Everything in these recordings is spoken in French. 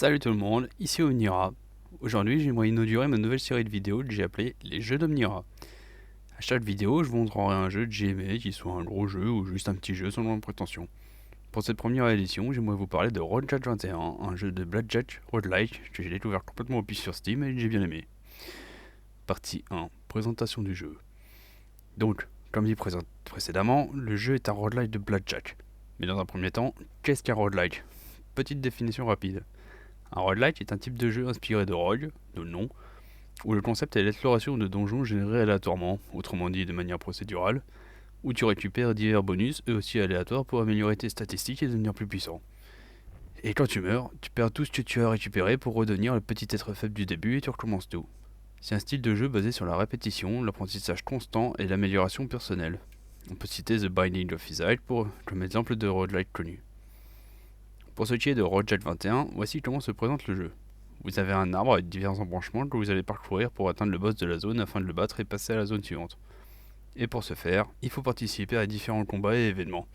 Salut tout le monde, ici Omnira. Aujourd'hui, j'aimerais inaugurer ma nouvelle série de vidéos que j'ai appelée Les Jeux d'Omnira. À chaque vidéo, je vous montrerai un jeu que j'ai aimé, qu'il soit un gros jeu ou juste un petit jeu sans grande prétention. Pour cette première édition, j'aimerais vous parler de Roadjack 21, un jeu de Blackjack roguelike que j'ai découvert complètement au pif sur Steam et que j'ai bien aimé. Partie 1, présentation du jeu. Donc, comme dit précédemment, le jeu est un roguelike de Blackjack. Mais dans un premier temps, qu'est-ce qu'un roguelike? Petite définition rapide. Un roguelike est un type de jeu inspiré de rogue, de le nom, où le concept est l'exploration de donjons générés aléatoirement, autrement dit de manière procédurale, où tu récupères divers bonus, eux aussi aléatoires, pour améliorer tes statistiques et devenir plus puissant. Et quand tu meurs, tu perds tout ce que tu as récupéré pour redevenir le petit être faible du début et tu recommences tout. C'est un style de jeu basé sur la répétition, l'apprentissage constant et l'amélioration personnelle. On peut citer The Binding of Isaac comme exemple de roguelike connu. Pour ce qui est de Roadjack 21, voici comment se présente le jeu. Vous avez un arbre avec divers embranchements que vous allez parcourir pour atteindre le boss de la zone afin de le battre et passer à la zone suivante. Et pour ce faire, il faut participer à différents combats et événements.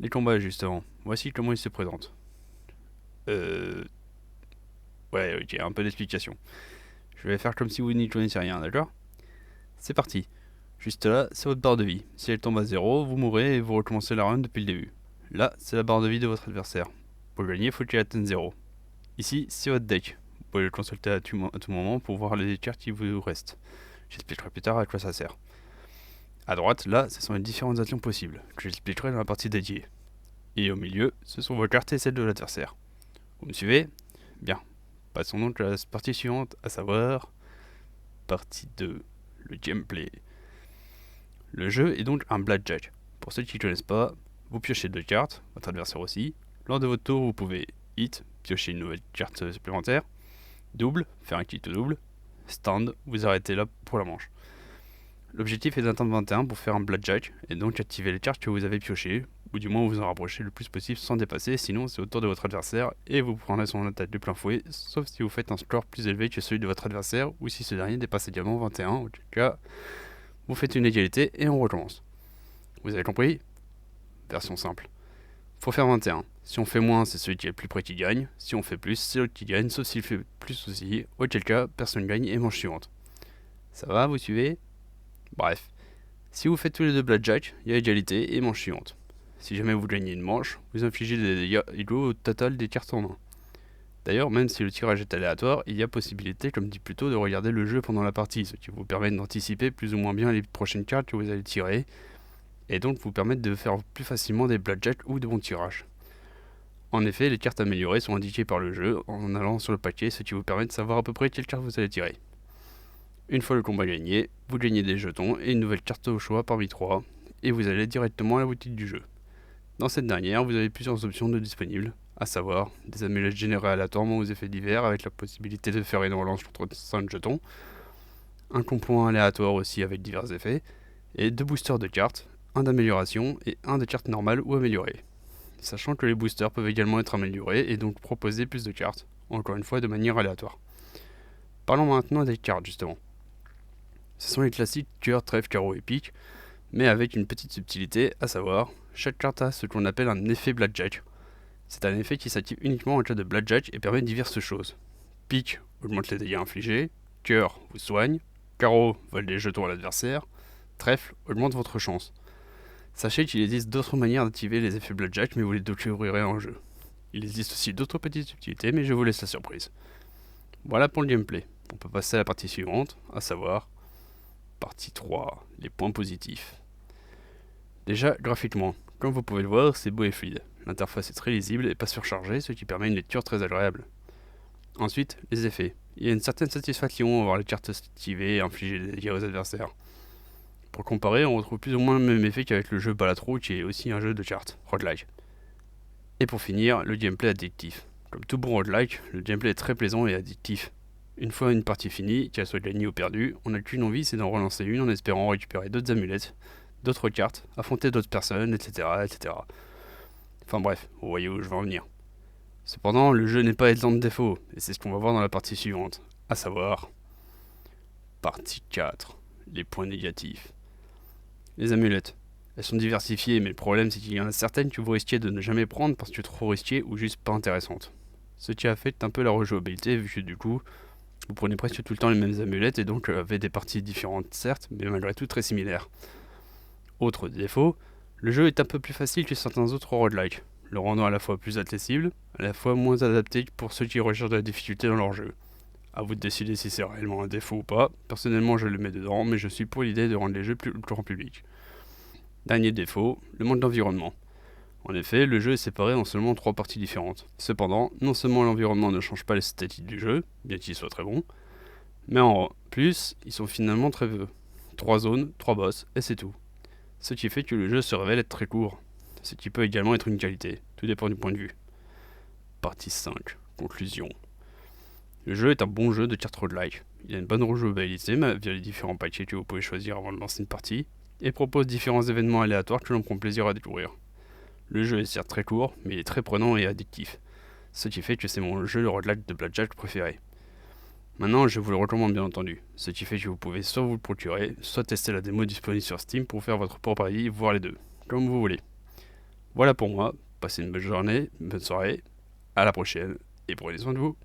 Les combats justement, voici comment ils se présentent. Ouais, ok, un peu d'explication. Je vais faire comme si vous n'y connaissiez rien, d'accord? C'est parti. Juste là, c'est votre barre de vie. Si elle tombe à 0, vous mourrez et vous recommencez la run depuis le début. Là, c'est la barre de vie de votre adversaire. Pour gagner, faut qu'il atteigne 0. Ici, c'est votre deck. Vous pouvez le consulter à tout moment pour voir les cartes qui vous restent. J'expliquerai plus tard à quoi ça sert. A droite, là, ce sont les différentes actions possibles, que j'expliquerai dans la partie dédiée. Et au milieu, ce sont vos cartes et celles de l'adversaire. Vous me suivez? Bien. Passons donc à la partie suivante, à savoir... Partie 2, le gameplay. Le jeu est donc un blackjack. Pour ceux qui ne connaissent pas, vous piochez 2 cartes, votre adversaire aussi. Lors de votre tour, vous pouvez hit, piocher une nouvelle carte supplémentaire, double, faire un hit double, stand, vous arrêtez là pour la manche. L'objectif est d'atteindre 21 pour faire un blackjack, et donc activer les cartes que vous avez piochées, ou du moins vous en rapprocher le plus possible sans dépasser, sinon c'est au tour de votre adversaire, et vous prendrez son attaque de plein fouet, sauf si vous faites un score plus élevé que celui de votre adversaire, ou si ce dernier dépasse également 21, auquel cas, vous faites une égalité et on recommence. Vous avez compris? Version simple. Faut faire 21. Si on fait moins, c'est celui qui est le plus près qui gagne. Si on fait plus, c'est l'autre qui gagne, sauf s'il fait plus aussi, auquel cas, personne gagne et manche suivante. Ça va, vous suivez? Bref. Si vous faites tous les deux blackjack, il y a égalité et manche suivante. Si jamais vous gagnez une manche, vous infligez des dégâts égaux au total des cartes en main. D'ailleurs, même si le tirage est aléatoire, il y a possibilité, comme dit plus tôt, de regarder le jeu pendant la partie, ce qui vous permet d'anticiper plus ou moins bien les prochaines cartes que vous allez tirer, et donc vous permettre de faire plus facilement des blackjack ou de bons tirages. En effet, les cartes améliorées sont indiquées par le jeu en allant sur le paquet, ce qui vous permet de savoir à peu près quelle carte vous allez tirer. Une fois le combat gagné, vous gagnez des jetons et une nouvelle carte au choix parmi 3, et vous allez directement à la boutique du jeu. Dans cette dernière, vous avez plusieurs options de disponibles, à savoir des amulettes générées aléatoirement aux effets divers avec la possibilité de faire une relance contre 5 jetons, un composant aléatoire aussi avec divers effets, et 2 boosters de cartes, un d'amélioration et un de cartes normales ou améliorées. Sachant que les boosters peuvent également être améliorés et donc proposer plus de cartes, encore une fois de manière aléatoire. Parlons maintenant des cartes justement. Ce sont les classiques cœur, trèfle, carreau et pique, mais avec une petite subtilité, à savoir, chaque carte a ce qu'on appelle un effet blackjack. C'est un effet qui s'active uniquement en cas de blackjack et permet diverses choses. Pique augmente les dégâts infligés, cœur vous soigne, carreau vole des jetons à l'adversaire, trèfle augmente votre chance. Sachez qu'il existe d'autres manières d'activer les effets blackjack, mais vous les découvrirez en jeu. Il existe aussi d'autres petites subtilités, mais je vous laisse la surprise. Voilà pour le gameplay. On peut passer à la partie suivante, à savoir partie 3, les points positifs. Déjà, graphiquement, comme vous pouvez le voir, c'est beau et fluide. L'interface est très lisible et pas surchargée, ce qui permet une lecture très agréable. Ensuite, les effets. Il y a une certaine satisfaction à voir les cartes activées et infliger des dégâts aux adversaires. Pour comparer, on retrouve plus ou moins le même effet qu'avec le jeu Balatro, qui est aussi un jeu de cartes, roguelike. Et pour finir, le gameplay addictif. Comme tout bon roguelike, le gameplay est très plaisant et addictif. Une fois une partie finie, qu'elle soit gagnée ou perdue, on n'a qu'une envie, c'est d'en relancer une en espérant récupérer d'autres amulettes, d'autres cartes, affronter d'autres personnes, etc., etc. Enfin bref, vous voyez où je veux en venir. Cependant, le jeu n'est pas exempt de défauts, et c'est ce qu'on va voir dans la partie suivante, à savoir... Partie 4, les points négatifs. Les amulettes. Elles sont diversifiées, mais le problème c'est qu'il y en a certaines que vous risquez de ne jamais prendre parce que trop risquées ou juste pas intéressantes. Ce qui affecte un peu la rejouabilité vu que du coup, vous prenez presque tout le temps les mêmes amulettes et donc avez des parties différentes certes, mais malgré tout très similaires. Autre défaut, le jeu est un peu plus facile que certains autres roguelikes, le rendant à la fois plus accessible, à la fois moins adapté pour ceux qui recherchent de la difficulté dans leur jeu. A vous de décider si c'est réellement un défaut ou pas. Personnellement, je le mets dedans, mais je suis pour l'idée de rendre les jeux plus grand public. Dernier défaut, le manque d'environnement. En effet, le jeu est séparé en seulement 3 parties différentes. Cependant, non seulement l'environnement ne change pas l'esthétique du jeu, bien qu'il soit très bon, mais en plus, ils sont finalement très peu. 3 zones, 3 boss, et c'est tout. Ce qui fait que le jeu se révèle être très court, ce qui peut également être une qualité, tout dépend du point de vue. Partie 5, conclusion. Le jeu est un bon jeu de cartes roguelike. Il a une bonne rejouabilité via les différents paquets que vous pouvez choisir avant de lancer une partie, et propose différents événements aléatoires que l'on prend plaisir à découvrir. Le jeu est certes très court, mais il est très prenant et addictif, ce qui fait que c'est mon jeu de roguelike de Blackjack préféré. Maintenant, je vous le recommande bien entendu, ce qui fait que vous pouvez soit vous le procurer, soit tester la démo disponible sur Steam pour faire votre propre avis, voire les deux, comme vous voulez. Voilà pour moi, passez une bonne journée, une bonne soirée, à la prochaine, et prenez soin de vous.